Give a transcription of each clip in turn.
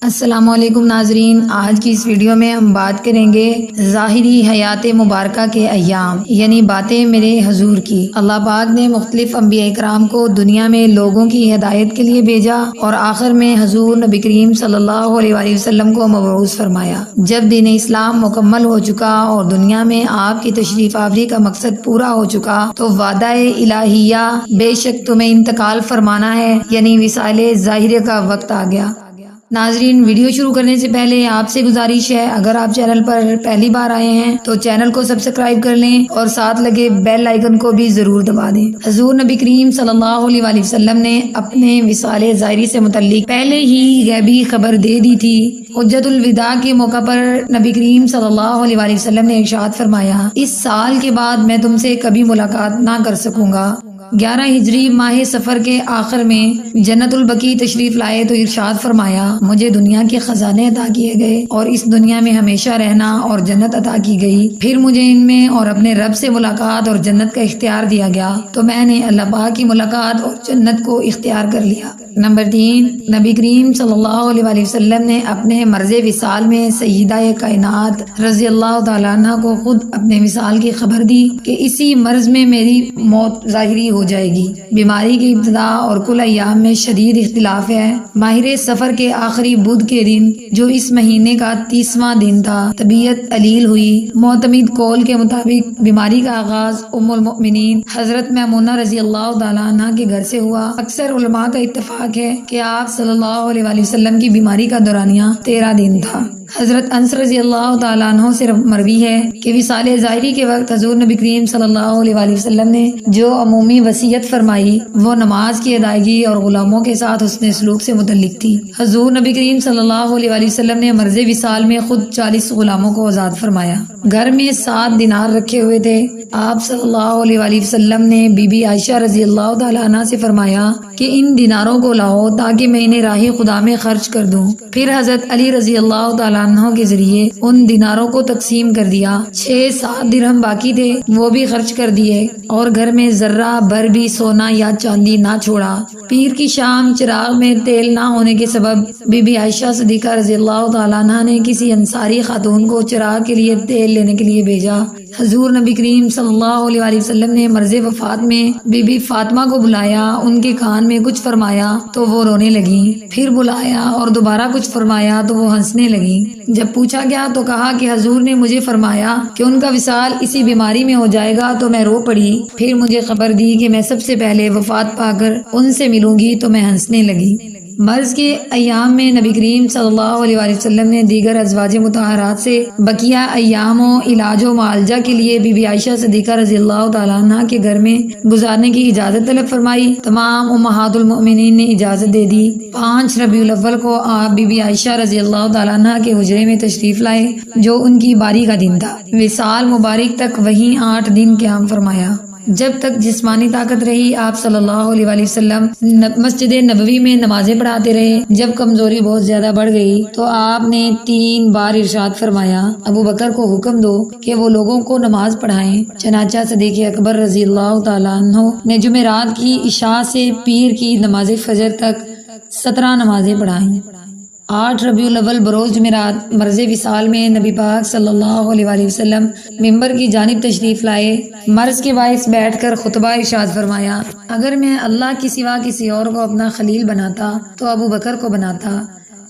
السلام علیکم ناظرین، آج کی اس ویڈیو میں ہم بات کریں گے ظاہری حیات مبارکہ کے ایام، یعنی باتیں میرے حضور کی۔ اللہ پاک نے مختلف انبیاء کرام کو دنیا میں لوگوں کی ہدایت کے لیے بھیجا اور آخر میں حضور نبی کریم صلی اللہ علیہ وآلہ وسلم کو مبعوث فرمایا۔ جب دین اسلام مکمل ہو چکا اور دنیا میں آپ کی تشریف آوری کا مقصد پورا ہو چکا تو وعدہ الہیہ بے شک تمہیں انتقال فرمانا ہے، یعنی وصال ظاہریہ کا وقت آ گیا۔ ناظرین، ویڈیو شروع کرنے سے پہلے آپ سے گزارش ہے، اگر آپ چینل پر پہلی بار آئے ہیں تو چینل کو سبسکرائب کر لیں اور ساتھ لگے بیل آئیکن کو بھی ضرور دبا دیں۔ حضور نبی کریم صلی اللہ علیہ وآلہ وسلم نے اپنے وصال ظاہری سے متعلق پہلے ہی غیبی خبر دے دی تھی۔ حجت الوداع کے موقع پر نبی کریم صلی اللہ علیہ وآلہ وسلم نے ارشاد فرمایا، اس سال کے بعد میں تم سے کبھی ملاقات نہ کر سکوں گا۔ 11 ہجری ماہ سفر کے آخر میں جنت البقیع تشریف لائے تو ارشاد فرمایا، مجھے دنیا کے خزانے عطا کیے گئے اور اس دنیا میں ہمیشہ رہنا اور جنت عطا کی گئی۔ پھر مجھے ان میں اور اپنے رب سے ملاقات اور جنت کا اختیار دیا گیا تو میں نے اللہ پاک کی ملاقات اور جنت کو اختیار کر لیا۔ نمبر 3، نبی کریم صلی اللہ علیہ وآلہ وسلم نے اپنے مرض وصال میں سیدہ کائنات رضی اللہ تعالیٰ عنہ کو خود اپنے وصال کی خبر دی کہ اسی مرض میں میری موت ظاہری ہو جائے گی۔ بیماری کی ابتدا اور کل ایام میں شدید اختلاف ہے۔ ماہر سفر کے آخری بدھ کے دن، جو اس مہینے کا 30واں دن تھا، طبیعت علیل ہوئی۔ معتمد قول کے مطابق بیماری کا آغاز ام المؤمنین حضرت میمونہ رضی اللہ تعالیٰ عنہ کے گھر سے ہوا۔ اکثر علماء کا اتفاق ہے کہ آپ صلی اللہ علیہ وآلہ وسلم کی بیماری کا دورانیہ 13 دن تھا۔ حضرت انس رضی اللہ تعالیٰ عنہ سے مروی ہے کہ وصال ظاہری کے وقت حضور نبی کریم صلی اللہ علیہ وآلہ وسلم نے جو عمومی وصیت فرمائی وہ نماز کی ادائیگی اور غلاموں کے ساتھ حسن سلوک سے متعلق تھی۔ حضور نبی کریم صلی اللہ علیہ وآلہ وسلم نے مرض وصال میں خود 40 غلاموں کو آزاد فرمایا۔ گھر میں 7 دینار رکھے ہوئے تھے۔ آپ صلی اللہ علیہ وآلہ وسلم نے بی بی عائشہ رضی اللہ تعالیٰ عنہ سے فرمایا کہ ان دیناروں کو لاؤ تاکہ میں انہیں راہ خدا میں خرچ کر دوں۔ پھر حضرت علی رضی اللہ تعالیٰ عنہ کے ذریعے ان دیناروں کو تقسیم کر دیا۔ 6-7 درہم باقی تھے، وہ بھی خرچ کر دیے اور گھر میں ذرہ بھر بھی سونا یا چاندی نہ چھوڑا۔ پیر کی شام چراغ میں تیل نہ ہونے کے سبب بی بی عائشہ صدیقہ رضی اللہ تعالیٰ عنہ نے کسی انصاری خاتون کو چراغ کے لیے تیل لینے کے لیے بھیجا۔ حضور نبی کریم صلی اللہ علیہ وآلہ وسلم نے مرض وفات میں بی بی فاطمہ کو بلایا، ان کے کان میں کچھ فرمایا تو وہ رونے لگی، پھر بلایا اور دوبارہ کچھ فرمایا تو وہ ہنسنے لگی۔ جب پوچھا گیا تو کہا کہ حضور نے مجھے فرمایا کہ ان کا وصال اسی بیماری میں ہو جائے گا تو میں رو پڑی۔ پھر مجھے خبر دی کہ میں سب سے پہلے وفات پا کر ان سے ملوں گی تو میں ہنسنے لگی۔ مرض کے ایام میں نبی کریم صلی اللہ علیہ وآلہ وسلم نے دیگر ازواج مطہرات سے بقیہ ایام و علاج و معالجہ کے لیے بی بی عائشہ صدیقہ رضی اللہ تعالیٰ عنہ کے گھر میں گزارنے کی اجازت طلب فرمائی۔ تمام امہات المؤمنین نے اجازت دے دی۔ 5 ربیع الاول کو آپ بی بی عائشہ رضی اللہ تعالیٰ عنہ کے حجرے میں تشریف لائے جو ان کی باری کا دن تھا۔ وصال مبارک تک وہیں 8 دن قیام فرمایا۔ جب تک جسمانی طاقت رہی آپ صلی اللہ علیہ وآلہ وسلم مسجد نبوی میں نمازیں پڑھاتے رہے۔ جب کمزوری بہت زیادہ بڑھ گئی تو آپ نے 3 بار ارشاد فرمایا، ابو بکر کو حکم دو کہ وہ لوگوں کو نماز پڑھائیں۔ چنانچہ صدیق اکبر رضی اللہ تعالیٰ عنہ نے جمعرات کی عشاء سے پیر کی نماز فجر تک 17 نمازیں پڑھائیں۔ 8 ربیع الاول بروز جمعرات مرض وصال میں نبی پاک صلی اللہ علیہ وآلہ وسلم منبر کی جانب تشریف لائے۔ مرض کے باعث بیٹھ کر خطبہ ارشاد فرمایا، اگر میں اللہ کے سوا کسی اور کو اپنا خلیل بناتا تو ابو بکر کو بناتا،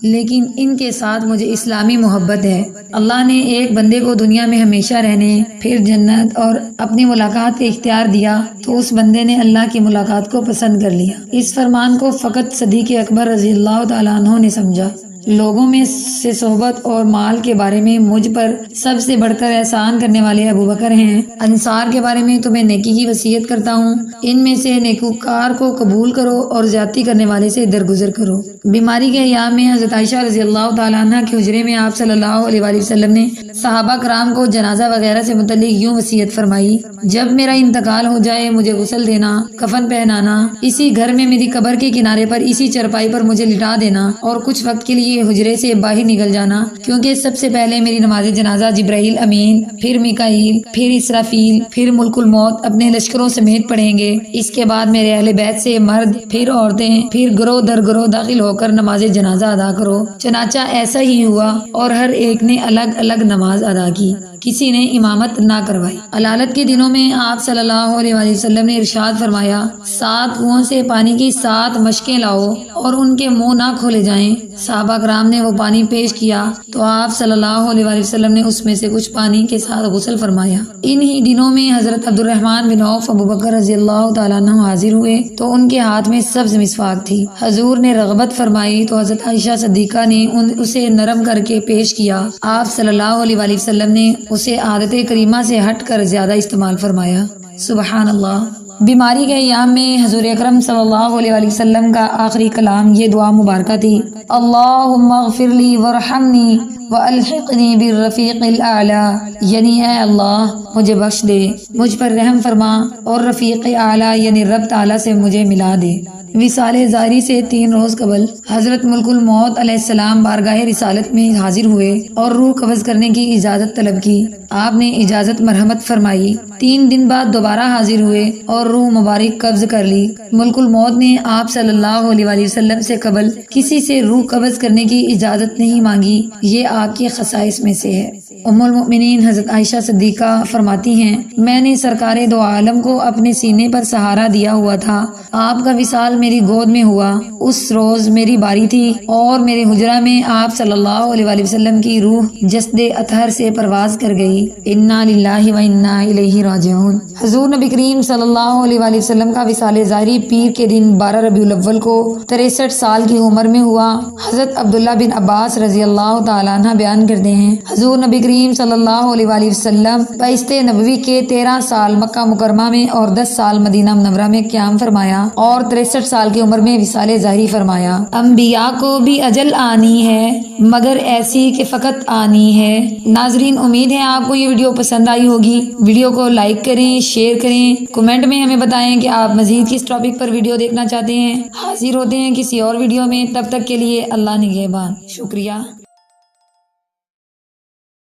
لیکن ان کے ساتھ مجھے اسلامی محبت ہے۔ اللہ نے ایک بندے کو دنیا میں ہمیشہ رہنے، پھر جنت اور اپنی ملاقات کا اختیار دیا تو اس بندے نے اللہ کی ملاقات کو پسند کر لیا۔ اس فرمان کو فقط صدیق اکبر رضی اللہ تعالیٰ عنہ نے سمجھا۔ لوگوں میں سے صحبت اور مال کے بارے میں مجھ پر سب سے بڑھ کر احسان کرنے والے ابو بکر ہیں۔ انصار کے بارے میں تمہیں نیکی کی وصیت کرتا ہوں، ان میں سے نیکوکار کو قبول کرو اور زیادتی کرنے والے سے درگزر کرو۔ بیماری کے ایام میں حضرت عائشہ رضی اللہ تعالیٰ عنہ کے حجرے میں آپ صلی اللہ علیہ وآلہ وسلم نے صحابہ کرام کو جنازہ وغیرہ سے متعلق یوں وصیت فرمائی، جب میرا انتقال ہو جائے مجھے غسل دینا، کفن پہنانا، اسی گھر میں میری قبر کے کنارے پر اسی چرپائی پر مجھے لٹا دینا اور کچھ وقت کے لیے کے حجرے سے باہر نکل جانا، کیونکہ سب سے پہلے میری نماز جنازہ جبرائیل امین، پھر میکائیل، پھر اسرافیل، پھر ملک الموت اپنے لشکروں سمیت پڑھیں گے۔ اس کے بعد میرے اہل بیت سے مرد، پھر عورتیں، پھر گروہ در گروہ داخل ہو کر نماز جنازہ ادا کرو۔ چنانچہ ایسا ہی ہوا اور ہر ایک نے الگ الگ نماز ادا کی، کسی نے امامت نہ کروائی۔ علالت کے دنوں میں آپ صلی اللہ علیہ وآلہ وسلم نے ارشاد فرمایا، 7 کنووں سے پانی کی 7 مشکیں لاؤ اور ان کے منہ نہ کھولے جائیں۔ صحابہ کرام نے وہ پانی پیش کیا تو آپ صلی اللہ علیہ وآلہ وسلم نے اس میں سے کچھ پانی کے ساتھ غسل فرمایا۔ انہی دنوں میں حضرت عبد الرحمن بن عوف ابو بکر رضی اللہ تعالیٰ عنہ حاضر ہوئے تو ان کے ہاتھ میں سبز مسواک تھی۔ حضور نے رغبت فرمائی تو حضرت عائشہ صدیقہ نے اسے نرم کر کے پیش کیا۔ آپ صلی اللہ علیہ وآلہ وسلم نے اسے عادت کریمہ سے ہٹ کر زیادہ استعمال فرمایا۔ سبحان اللہ۔ بیماری کے ایام میں حضور اکرم صلی اللہ علیہ وآلہ وسلم کا آخری کلام یہ دعا مبارکہ تھی، اللہم اغفر لی وارحمنی والحقنی بالرفیق الاعلی، یعنی اے اللہ مجھے بخش دے، مجھ پر رحم فرما اور رفیق اعلیٰ یعنی رب تعالیٰ سے مجھے ملا دے۔ وصال ظاہری سے 3 روز قبل حضرت ملک الموت علیہ السلام بارگاہ رسالت میں حاضر ہوئے اور روح قبض کرنے کی اجازت طلب کی۔ آپ نے اجازت مرحمت فرمائی۔ 3 دن بعد دوبارہ حاضر ہوئے اور روح مبارک قبض کر لی۔ ملک الموت نے آپ صلی اللہ علیہ وآلہ وسلم سے قبل کسی سے روح قبض کرنے کی اجازت نہیں مانگی، یہ آپ کے خصائص میں سے ہے۔ ام المؤمنین حضرت عائشہ صدیقہ فرماتی ہیں، میں نے سرکار دو عالم کو اپنے سینے پر سہارا دیا ہوا تھا، آپ کا وصال میری گود میں ہوا۔ اس روز میری باری تھی اور میرے حجرہ میں آپ صلی اللہ علیہ وآلہ وسلم کی روح جسد اطہر سے پرواز کر گئی۔ انا للہ و انا الیہ راجعون۔ حضور نبی کریم صلی اللہ علیہ وآلہ وسلم کا وصال ظاہری پیر کے دن 12 ربیع الاول کو 63 سال کی عمر میں ہوا۔ حضرت عبداللہ بن عباس رضی اللہ تعالیٰ عنہ بیان کرتے ہیں، حضور نبی کریم صلی اللہ علیہ وآلہ وسلم بعثت نبوی کے 13 سال مکہ مکرمہ میں اور 10 سال مدینہ منورہ میں قیام فرمایا اور 63 سال کی عمر میں وصال ظاہری فرمایا۔ انبیاء کو بھی اجل آنی ہے مگر ایسی کہ فقط آنی ہے۔ ناظرین، امید ہے آپ کو یہ ویڈیو پسند آئی ہوگی۔ ویڈیو کو لائک کریں، شیئر کریں، کمنٹ میں ہمیں بتائیں کہ آپ مزید کس ٹاپک پر ویڈیو دیکھنا چاہتے ہیں۔ حاضر ہوتے ہیں کسی اور ویڈیو میں، تب تک کے لیے اللہ نگہبان۔ شکریہ۔